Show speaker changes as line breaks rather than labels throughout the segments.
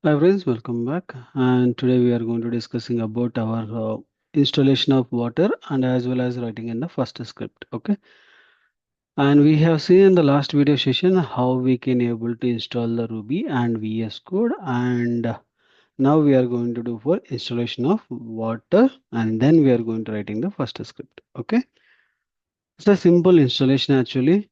Hi friends, welcome back. And today we are going to discussing about our installation of Water and as well as writing in the first script. Okay. And we have seen in the last video session how we can able to install the Ruby and VS Code. And now we are going to do for installation of Water, and then we are going to writing the first script. Okay. It's a simple installation actually.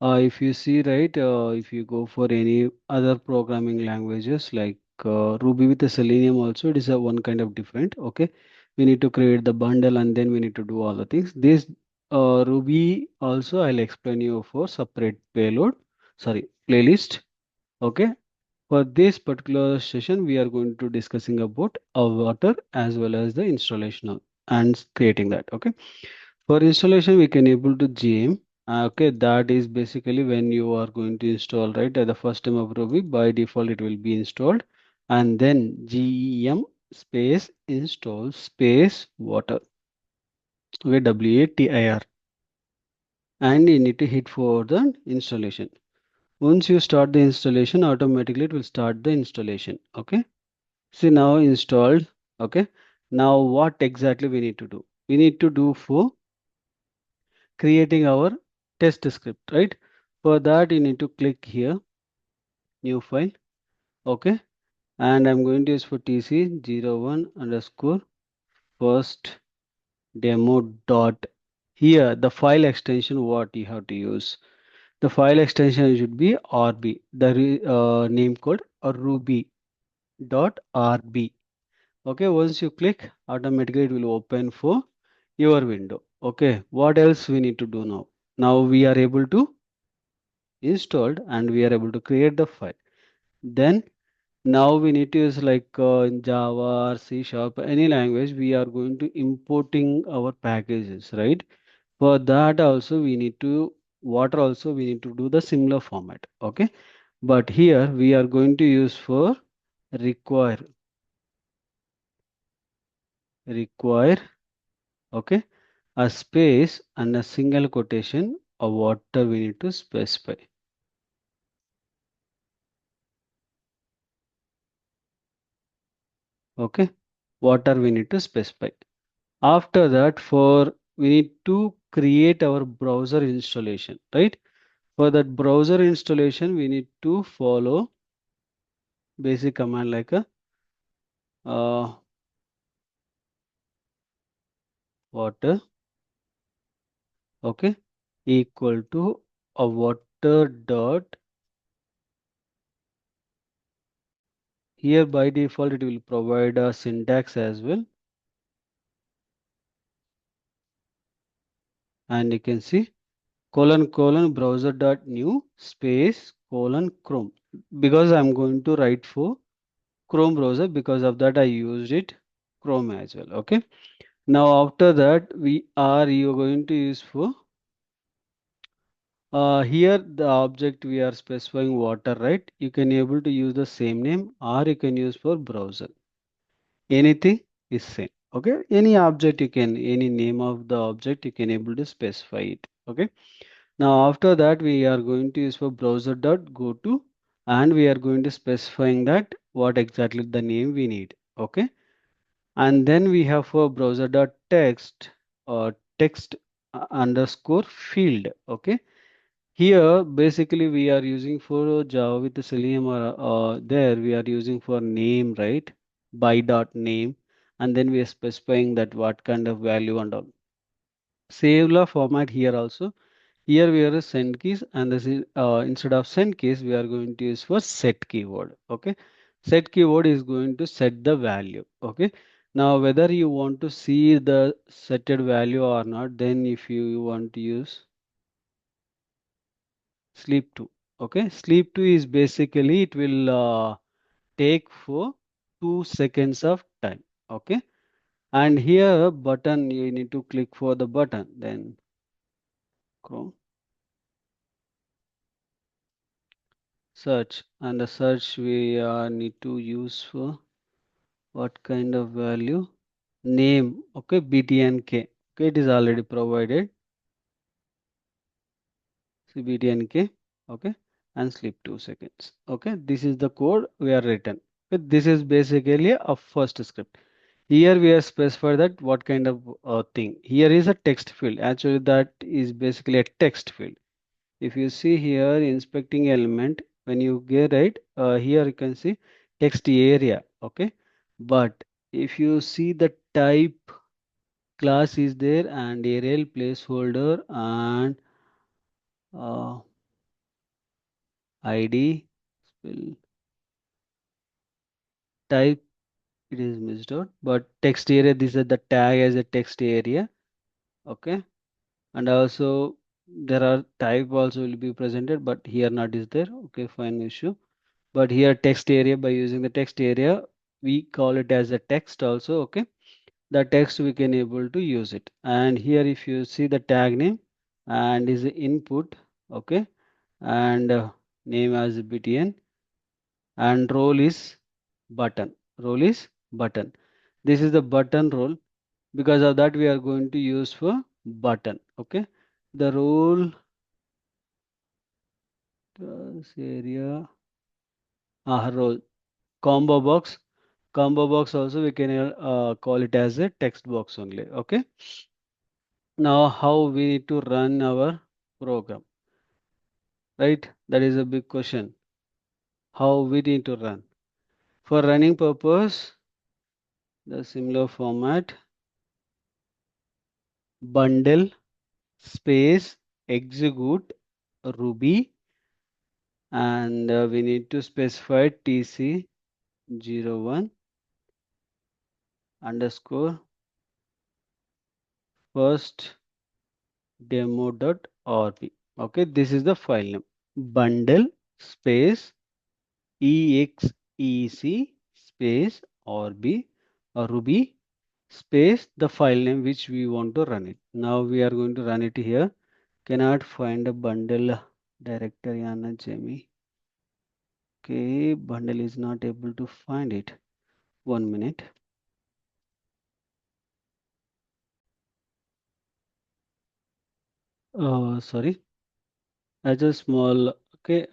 If you see right, if you go for any other programming languages like Ruby with the Selenium also, it is a one kind of different. Okay, we need to create the bundle and then we need to do all the things. This Ruby also I'll explain you for separate payload, sorry, playlist. Okay, for this particular session, we are going to discussing about a Water as well as the installation and creating that. Okay. For installation, we can able to gem. Okay, that is basically when you are going to install, right? At the first time of Ruby, by default, it will be installed. And then gem space install space water. Okay, WATIR. And you need to hit for the installation. Once you start the installation, automatically it will start the installation. Okay. See now installed. Okay. Now what exactly we need to do? We need to do for creating our test script, right? For that, you need to click here, new file, okay? And I'm going to use for tc01 underscore first demo dot. Here, the file extension, what you have to use. The file extension should be RB, the name code or Ruby dot RB. Okay, once you click, automatically it will open for your window. Okay, what else we need to do now? Now we are able to installed and we are able to create the file. Then now we need to use like in Java or C Sharp, any language, we are going to importing our packages, right? For that also we need to Water also we need to do the similar format. Okay. But here we are going to use for require, require, okay, a space and a single quotation of water we need to specify. Okay. Water we need to specify. After that, for we need to create our browser installation, right? For that browser installation, we need to follow basic command like a uh, water, okay, equal to a water dot. Here by default, it will provide a syntax as well, and you can see colon browser dot new space colon Chrome, because I'm going to write for Chrome browser, because of that I used it Chrome as well. Okay. Now after that we are you going to use for here the object we are specifying water, right? You can able to use the same name or you can use for browser. Anything is same. Okay. Any object you can, any name of the object you can able to specify it. Okay. Now after that we are going to use for browser dot go to, and we are going to specifying that what exactly the name we need. Okay. And then we have for browser dot text or text underscore field. Okay. Here basically we are using for Java with the Selenium, or there we are using for name, right? By dot name, and then we are specifying that what kind of value and all. Save format here also. Here we are send keys, and this is instead of send keys we are going to use for set keyword. Okay, set keyword is going to set the value. Okay, now whether you want to see the setted value or not, then if you want to use sleep 2. Okay, sleep 2 is basically it will take for 2 seconds of time. Okay, and here button you need to click for the button, then Chrome search, and the search we need to use for what kind of value? Name, okay, btnk. Okay, it is already provided. So btnk, okay, and sleep 2 seconds. Okay, this is the code we are written. But this is basically a first script. Here we have specified that what kind of thing. Here is a text field. Actually, that is basically a text field. If you see here, inspecting element, when you get it, here you can see text area. Okay, but if you see the type class is there and array placeholder and uh, ID will type, it is missed out, but text area, this is the tag as a text area. Okay, and also there are type also will be presented, but here not is there. Okay, fine, issue. But here text area, by using the text area, we call it as a text also. Okay, the text we can able to use it. And here if you see the tag name and is the input. Okay, and name as btn, and role is button. Role is button. This is the button role. Because of that we are going to use for button. Okay, the role area, role combo box. Combo box also we can call it as a text box only. Okay, now how we need to run our program, right? That is a big question. How we need to run? For running purpose, the similar format, bundle space execute ruby, and we need to specify tc01 underscore first demo.rb. Okay, this is the file name. Bundle space exec space rb or ruby space the file name which we want to run it. Now we are going to run it here. Cannot find a bundle directory on a Jamie. Okay, bundle is not able to find it. 1 minute. Sorry, as a small. Okay,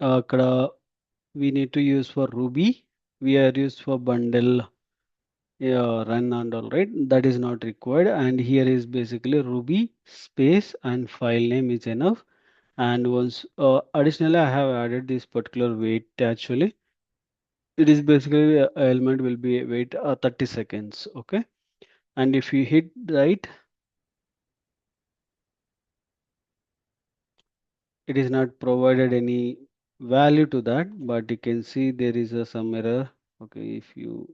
we need to use for Ruby. We are used for bundle, run and all, right. That is not required. And here is basically Ruby space and file name is enough. And once additionally, I have added this particular wait. Actually, it is basically element will be wait 30 seconds. Okay, and if you hit right, it is not provided any value to that, but you can see there is a some error. Okay, if you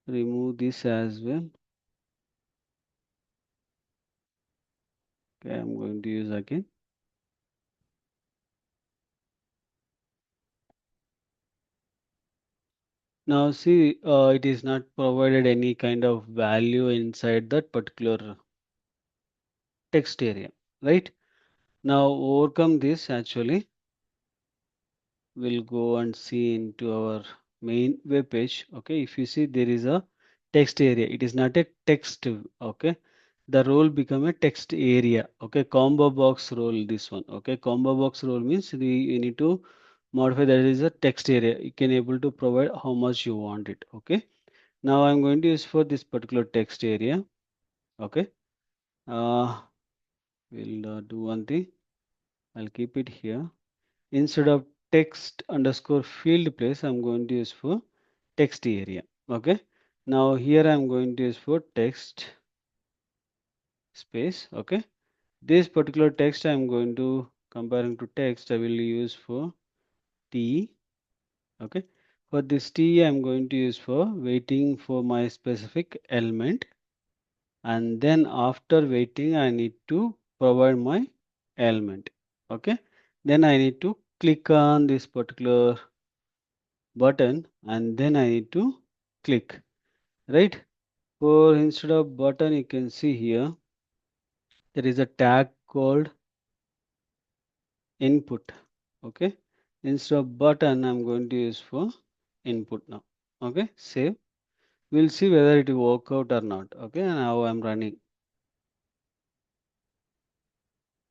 remove this as well. Okay, I'm going to use again. Now see, it is not provided any kind of value inside that particular text area, right? Now overcome this, actually we'll go and see into our main web page. Okay, if you see there is a text area, it is not a text. Okay, the role become a text area. Okay, combo box role, this one. Okay, combo box role means you need to modify that is a text area. You can able to provide how much you want it. Okay, now I'm going to use for this particular text area. Okay, uh, we'll do one thing. I'll keep it here. Instead of text underscore field place, I'm going to use for text area. Okay, now here I'm going to use for text space. Okay, this particular text I'm going to comparing to text, I will use for t. Okay, for this t I'm going to use for waiting for my specific element, and then after waiting I need to provide my element. Okay, then I need to click on this particular button and then I need to click, right? For instead of button, you can see here there is a tag called input. Okay, instead of button I'm going to use for input now. Okay, save. We'll see whether it will work out or not. Okay, and now I'm running.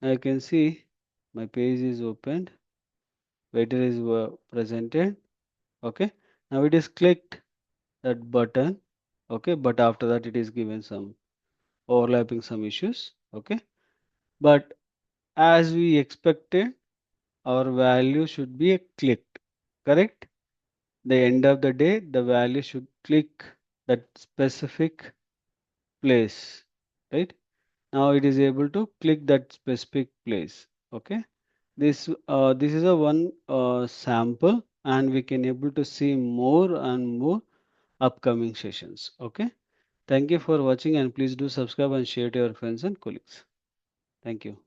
I can see my page is opened. Waiter is presented. Okay, now it is clicked that button. Okay, but after that it is given some overlapping some issues. Okay, but as we expected, our value should be a clicked. Correct? The end of the day, the value should click that specific place. Right? Now it is able to click that specific place. Okay. This is a one sample, and we can able to see more and more upcoming sessions. Okay. Thank you for watching, and please do subscribe and share to your friends and colleagues. Thank you.